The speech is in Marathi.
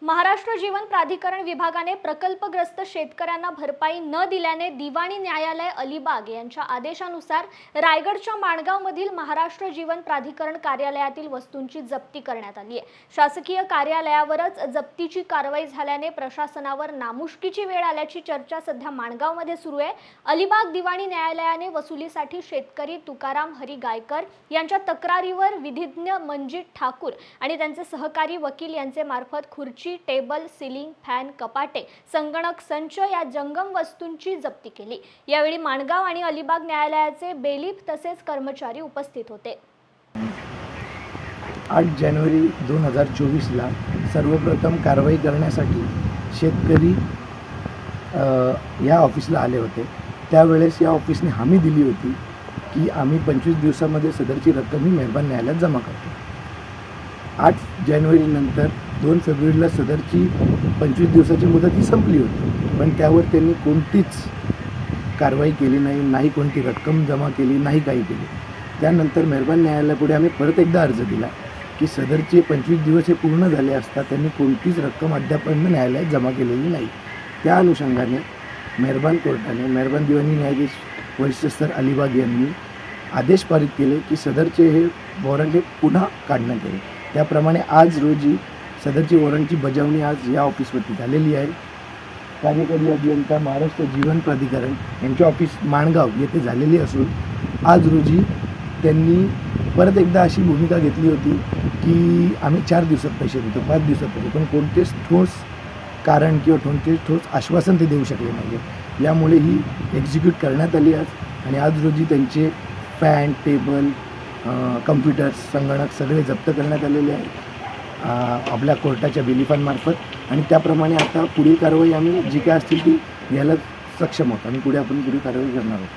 महाराष्ट्र जीवन प्राधिकरण विभागाने प्रकल्पग्रस्त शेतकऱ्यांना भरपाई न दिल्याने दिवाणी न्यायालय अलिबाग यांच्या आदेशानुसार रायगडच्या माणगावमधील महाराष्ट्र जीवन प्राधिकरण कार्यालयातील वस्तूंची जप्ती करण्यात आली आहे। शासकीय कार्यालयावरच जप्तीची कारवाई झाल्याने प्रशासनावर नामुष्कीची वेळ आल्याची चर्चा सध्या माणगावमध्ये सुरू आहे। अलिबाग दिवाणी न्यायालयाने वसुलीसाठी शेतकरी तुकाराम हरी गायकर यांच्या तक्रारीवर विधिज्ञ मनजित ठाकूर आणि त्यांचे सहकारी वकील यांचे मार्फत खुर्ची, टेबल, सीलिंग, फॅन, कपाटे, संगणक संच या जंगम वस्तूंची जप्ती केली। यावेळी माणगाव आणि अलिबाग न्यायालयाचे बेलीफ तसेच कर्मचारी उपस्थित होते। 8 जानेवारी 2024 ला सर्वप्रथम कारवाई करण्यासाठी शेतकरी या ऑफिसला आले होते। त्यावेळेस या ऑफिसने हमी दिली होती की आम्ही 25 दिवसांमध्ये सदरची रक्कम ही मेहरबान न्यायालयात जमा करतो। 8 जानेवारी नंतर 2 फेब्रुवारीला सदरची 25 दिवसाची मुदत ही संपली होती, पण त्यावर त्यांनी कोणतीच कारवाई केली नाही, कोणती रक्कम जमा केली नाही, काही केली। त्यानंतर मेहरबान न्यायालयापुढे आम्ही परत एकदा अर्ज दिला की सदरचे 25 दिवस हे पूर्ण झाले असता त्यांनी कोणतीच रक्कम अद्यापर्यंत न्यायालयात जमा केलेली नाही। त्या अनुषंगाने मेहरबान कोर्टाने मेहरबान दिवाणी न्यायाधीश वरिष्ठ स्तर अलिबाग यांनी आदेश पारित केले की सदरचे हे वॉरंट हे पुन्हा काढण्यात येईल। त्याप्रमाणे आज रोजी सदरची वॉरंटची बजावणी आज या ऑफिसवरती झालेली आहे। कार्यकारी अभियंता महाराष्ट्र जीवन प्राधिकरण यांचे ऑफिस माणगाव येथे झालेली असून आज रोजी त्यांनी परत एकदा अशी भूमिका घेतली होती की आम्ही 4 दिवसात पैसे देतो, 5 दिवसात देतो, पण कोणतेच ठोस कारण किंवा कोणतेच ठोस आश्वासन ते देऊ शकले नाही आहे। यामुळे ही एक्झिक्यूट करण्यात आली आज आणि आज रोजी त्यांचे फॅन, टेबल, कम्प्युटर्स, संगणक सगळे जप्त करण्यात आलेले आहेत आपल्या कोर्टाच्या बिलिफांमार्फत आणि त्याप्रमाणे आता पुढील कारवाई आम्ही जी काय असतील ती घ्यायला सक्षम आहोत आणि पुढे आपण पुढील कारवाई करणार आहोत।